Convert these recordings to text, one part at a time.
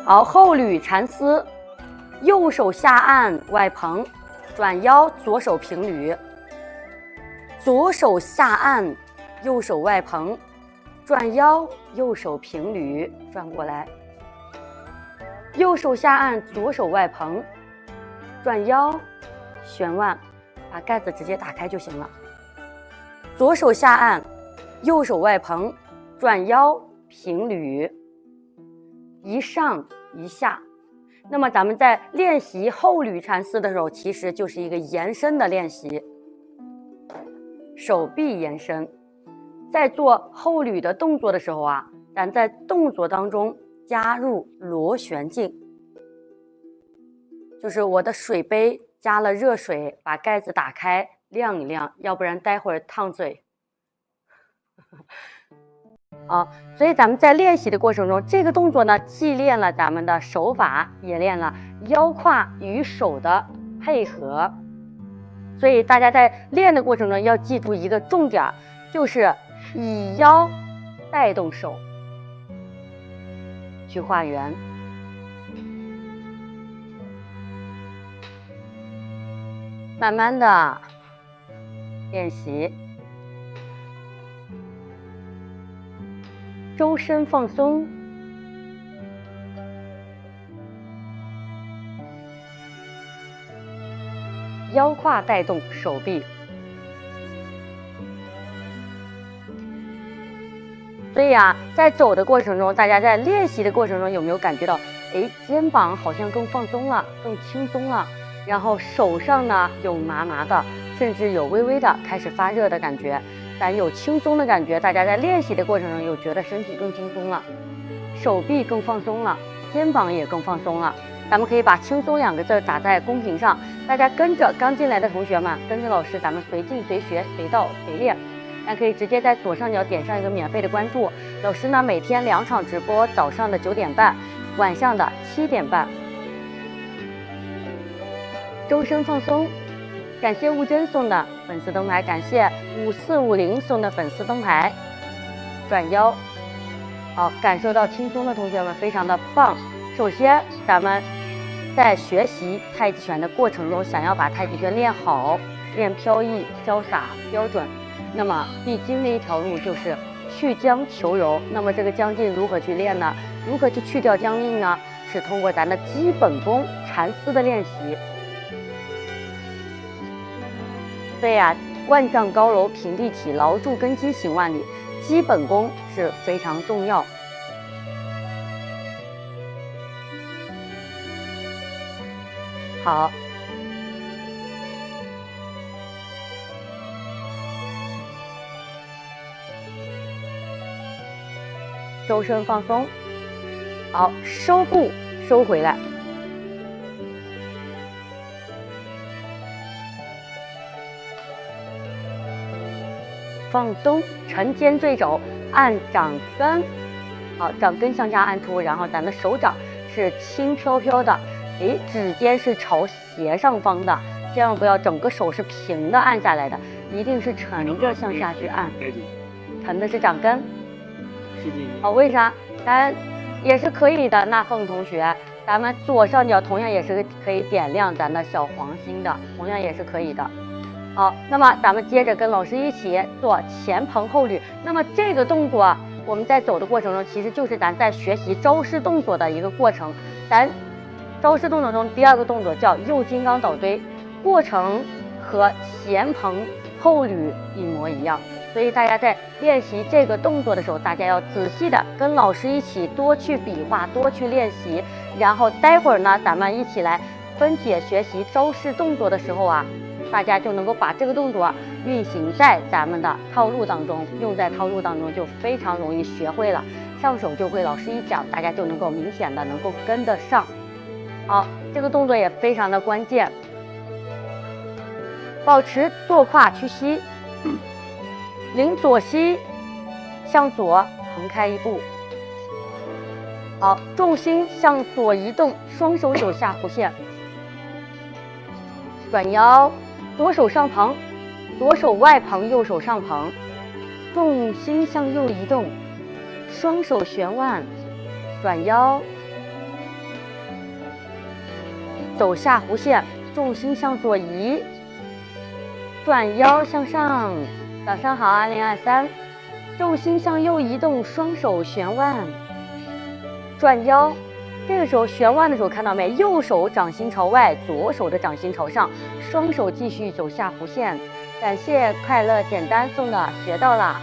好，后捋缠丝，右手下按外蓬，转腰，左手平捋，左手下按，右手外蓬，转腰，右手平捋，转过来，右手下按，左手外蓬，转腰，旋腕，把盖子直接打开就行了。左手下按，右手外蓬，转腰，平捋，一上一下。那么咱们在练习后捋缠丝的时候，其实就是一个延伸的练习，手臂延伸。在做后捋的动作的时候啊，咱在动作当中加入螺旋镜，就是我的水杯加了热水，把盖子打开晾一晾，要不然待会儿烫嘴。所以咱们在练习的过程中，这个动作呢，既练了咱们的手法，也练了腰胯与手的配合。所以大家在练的过程中要记住一个重点，就是以腰带动手去画圆。慢慢的练习，周身放松，腰胯带动手臂。所以啊，在走的过程中，大家在练习的过程中有没有感觉到，肩膀好像更放松了，更轻松了，然后手上呢有麻麻的，甚至有微微的开始发热的感觉，咱有轻松的感觉。大家在练习的过程中有觉得身体更轻松了，手臂更放松了，肩膀也更放松了。咱们可以把轻松2个字打在公屏上，大家跟着刚进来的同学们，跟着老师，咱们随进随学，随到随练。大家可以直接在左上角点上一个免费的关注。老师呢每天2场直播，早上的9点半，晚上的7点半。周身放松，感谢吴真送的粉丝灯牌，感谢5450送的粉丝灯牌。转腰，好，感受到轻松的同学们非常的棒。首先咱们在学习太极拳的过程中，想要把太极拳练好，练飘逸潇洒标准，那么必经的一条路就是去僵求柔。那么这个僵劲如何去练呢？如何去去掉僵硬呢？是通过咱的基本功缠丝的练习。所以啊，万丈高楼平地起，牢筑根基行万里，基本功是非常重要。好，周身放松，好，收步收回来，放松，沉肩坠肘，按掌根，好，掌根向下按出，然后咱的手掌是轻飘飘的，指尖是朝斜上方的，千万不要整个手是平的按下来的，一定是沉着向下去按，沉的是掌根。好，为啥？咱也是可以的。那凤同学，咱们左上角同样也是可以点亮咱的小黄心的，同样也是可以的。好，那么咱们接着跟老师一起做前蓬后捋。那么这个动作我们在走的过程中，其实就是咱在学习招式动作的一个过程。咱招式动作中第2个动作叫右金刚倒堆，过程和前蓬后捋一模一样。所以大家在练习这个动作的时候，大家要仔细的跟老师一起多去比划，多去练习。然后待会儿呢，咱们一起来分解学习招式动作的时候啊，大家就能够把这个动作运行在咱们的套路当中，用在套路当中就非常容易学会了，上手就会。老师一讲，大家就能够明显的能够跟得上。好，这个动作也非常的关键，保持坐胯屈膝，领左膝向左横开一步，好，重心向左移动，双手走下弧线，转腰，左手上蓬，左手外蓬，右手上蓬，重心向右移动，双手旋腕，转腰，走下弧线，重心向左移，转腰向上。早上好，2023，重心向右移动，双手旋腕，转腰。这个时候旋腕的时候，看到没？右手掌心朝外，左手的掌心朝上，双手继续走下弧线。感谢快乐简单送的学到了，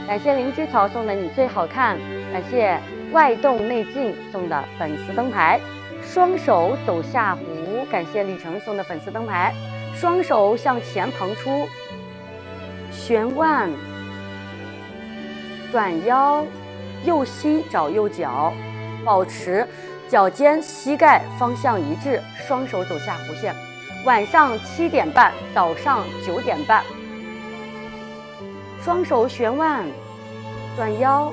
感谢灵芝草送的你最好看，感谢外动内静送的粉丝灯牌。双手走下弧，感谢李成送的粉丝灯牌。双手向前捧出，旋腕，转腰，右膝找右脚，保持脚尖膝盖方向一致，双手走下弧线。晚上7点半，早上9点半，双手旋腕，转腰，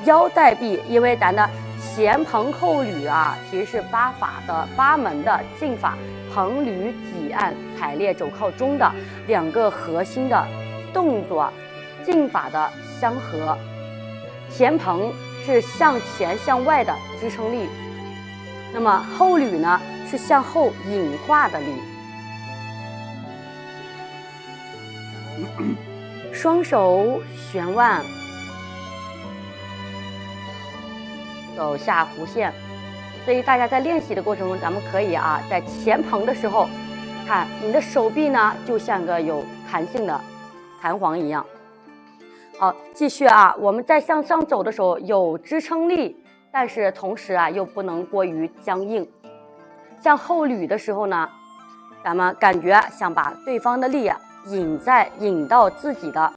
腰带臂，因为咱的前蓬后捋啊，其实是八门的劲法，蓬捋挤按排列肘靠中的2个核心的动作劲法的相合。前蓬是向前向外的支撑力，那么后捋呢是向后引化的力。双手旋腕，走下弧线。所以大家在练习的过程中，咱们可以在前蓬的时候，看你的手臂呢就像个有弹性的弹簧一样。好，继续我们在向上走的时候有支撑力，但是同时又不能过于僵硬。向后捋的时候呢，咱们感觉想把对方的力引到自己的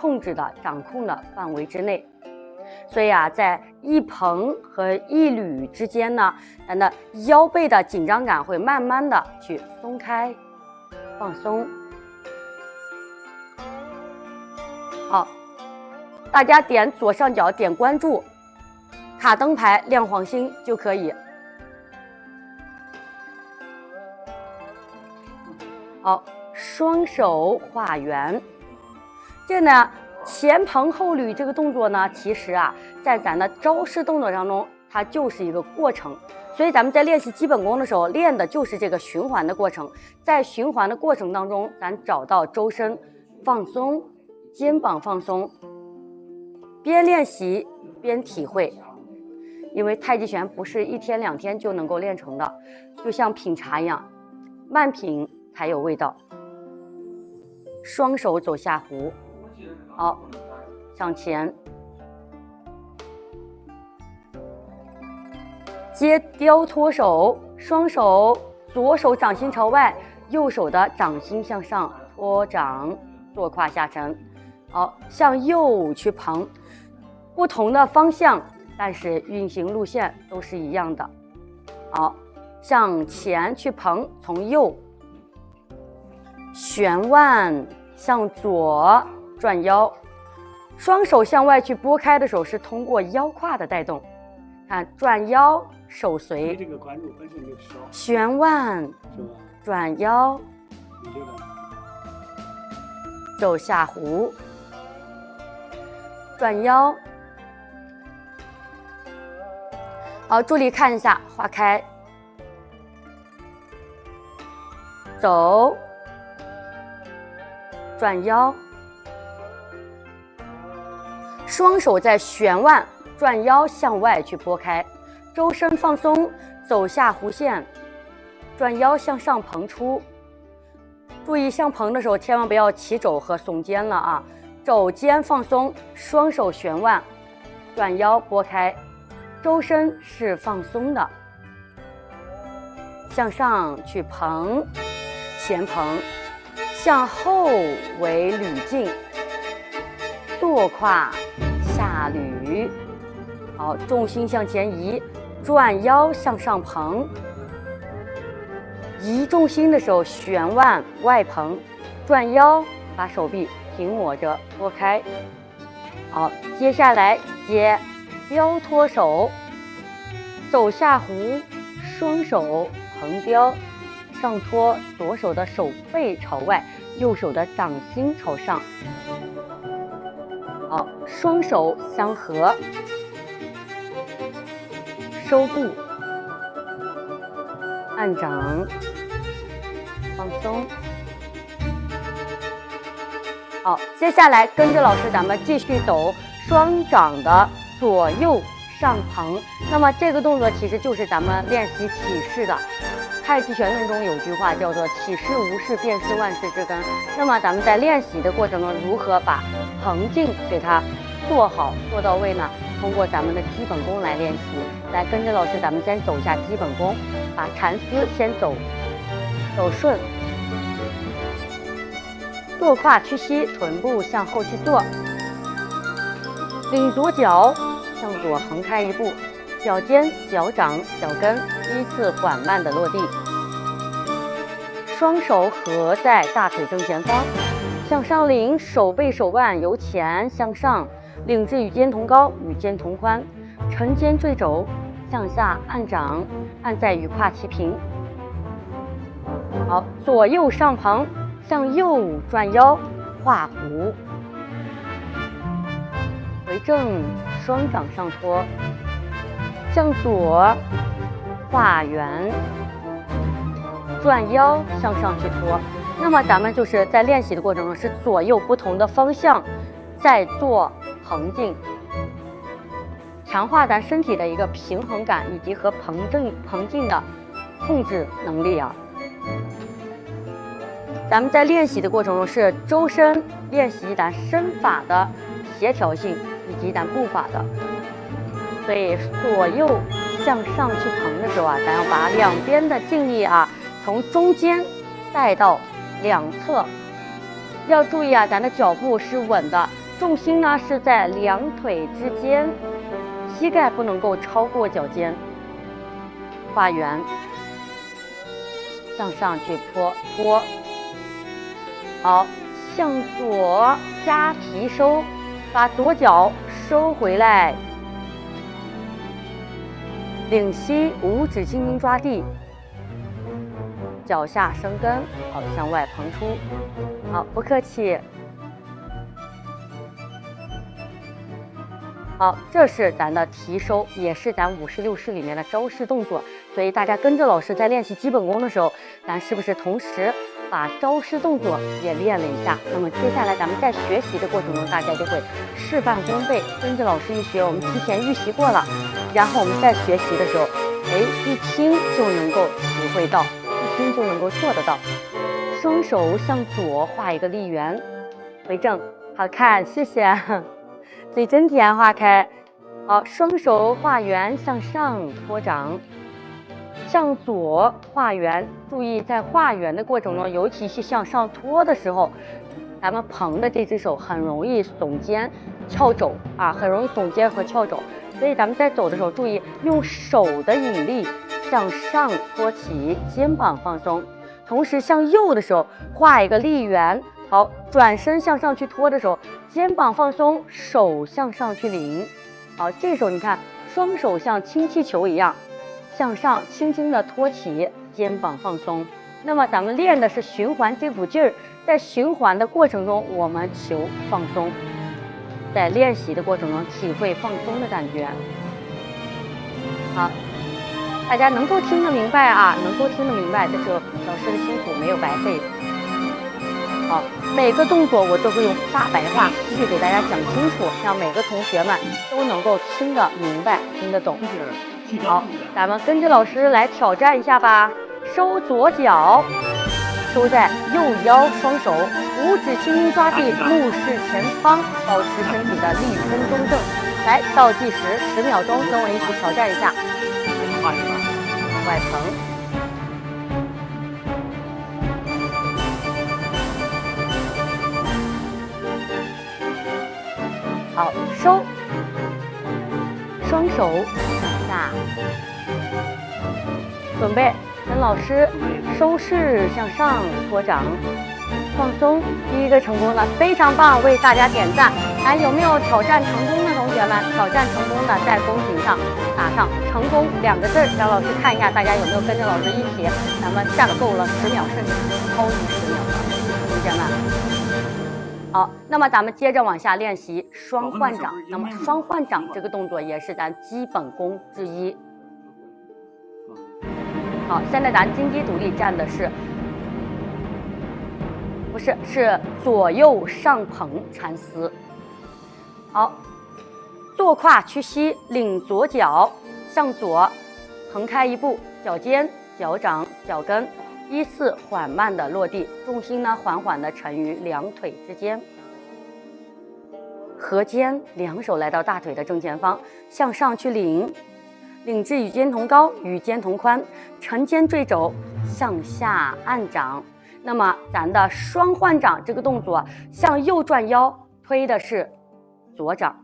控制的掌控的范围之内。所以在一蓬和一捋之间呢，咱的腰背的紧张感会慢慢的去松开放松。好，大家点左上角点关注，卡灯牌亮黄星就可以。好，双手画圆。这呢前蓬后捋这个动作呢，其实在咱的招式动作当中，它就是一个过程。所以咱们在练习基本功的时候，练的就是这个循环的过程。在循环的过程当中，咱找到周身放松，肩膀放松，边练习边体会。因为太极拳不是1天2天就能够练成的，就像品茶一样，慢品才有味道。双手走下弧，好，向前，接雕托手，双手左手掌心朝外，右手的掌心向上，托掌，坐胯下沉。好，向右去捧，不同的方向，但是运行路线都是一样的。好，向前去捧，从右旋腕向左转腰，双手向外去拨开的时候是通过腰胯的带动，看转腰手随，旋腕转腰走下弧，转腰。好，助理看一下，划开，走，转腰，双手在旋腕转腰向外去拨开，周身放松，走下弧线，转腰向上膨出。注意向膨的时候千万不要起肘和耸肩了肘尖放松，双手旋腕转腰拨开，周身是放松的，向上去膨，前膨，向后为捋劲，坐胯下捋。好，重心向前移，转腰向上膨，移重心的时候旋腕外膨，转腰把手臂平抹着拨开。好，接下来接雕托手，走下弧，双手横雕，上托，左手的手背朝外，右手的掌心朝上。好，双手相合，收步，按掌，放松。好，接下来跟着老师咱们继续走双掌的左右上捧。那么这个动作其实就是咱们练习起势的。太极拳论中有句话叫做起势无势便是万事之根。那么咱们在练习的过程中，如何把横劲给它做好做到位呢？通过咱们的基本功来练习。来跟着老师咱们先走一下基本功，把缠丝先走顺，坐胯屈膝，臀部向后去坐，领左脚向左横开一步，脚尖、脚掌、脚跟依次缓慢的落地，双手合在大腿正前方，向上领，手背手腕由前向上，领至与肩同高，与肩同宽，沉肩坠肘，向下按掌，按在与胯齐平。好，左右上捧，向右转腰，画弧，回正，双掌上托，向左画圆，转腰向上去托。那么咱们就是在练习的过程中是左右不同的方向在做横劲，强化咱身体的一个平衡感以及和膨劲的控制能力啊。咱们在练习的过程中是周身练习咱身法的协调性以及咱步法的，所以左右向上去捧的时候啊，咱要把两边的劲力啊从中间带到两侧，要注意啊，咱的脚步是稳的，重心呢是在两腿之间，膝盖不能够超过脚尖，画圆，向上去托。好，向左加提收，把左脚收回来，领膝，五指轻轻抓地，脚下生根，好，向外膨出。好，不客气。好，这是咱的提收，也是咱56式里面的招式动作。所以大家跟着老师在练习基本功的时候，咱是不是同时把招式动作也练了一下？那么接下来咱们在学习的过程中，大家就会事半功倍，跟着老师一学，我们提前预习过了，然后我们在学习的时候，一听就能够体会到，一听就能够做得到。双手向左画一个立圆，回正，好看，谢谢。嘴真甜，化开。好，双手画圆向上托掌，向左画圆。注意在画圆的过程中，尤其是向上托的时候，咱们捧的这只手很容易耸肩翘肘啊，很容易耸肩和翘肘。所以咱们在走的时候，注意用手的引力向上托起，肩膀放松。同时向右的时候画一个立圆。好，转身向上去托的时候，肩膀放松，手向上去领。好，这时候你看，双手像氢气球一样向上轻轻的托起，肩膀放松。那么咱们练的是循环这股劲儿，在循环的过程中，我们求放松，在练习的过程中体会放松的感觉。好，大家能够听得明白啊，能够听得明白，这是老师的辛苦没有白费。好，每个动作我都会用大白话去给大家讲清楚，让每个同学们都能够听得明白、听得懂。好，咱们跟着老师来挑战一下吧。收左脚，收在右腰，双手五指轻轻抓地，目视前方，保持身体的立身中正。来，倒计时10秒钟，跟我一起挑战一下。外捧。好，收，双手向下，准备跟老师收势向上托掌，放松。第一个成功了，非常棒，为大家点赞。来，有没有挑战成功的同学们？挑战成功的在公屏上打上“成功”2个字，让老师看一下大家有没有跟着老师一起，咱们战斗了10秒，甚至超于10秒了，同学们。好，那么咱们接着往下练习双换掌。那么双换掌这个动作也是咱基本功之一。好，现在咱金鸡独立站的是，不是，是左右上蓬缠丝。好，坐胯屈膝，领左脚向左横开一步，脚尖、脚掌、脚跟依次缓慢的落地，重心呢缓缓的沉于两腿之间。合肩，两手来到大腿的正前方，向上去领，领至与肩同高，与肩同宽，沉肩坠肘，向下按掌。那么咱的双换掌这个动作，向右转腰推的是左掌。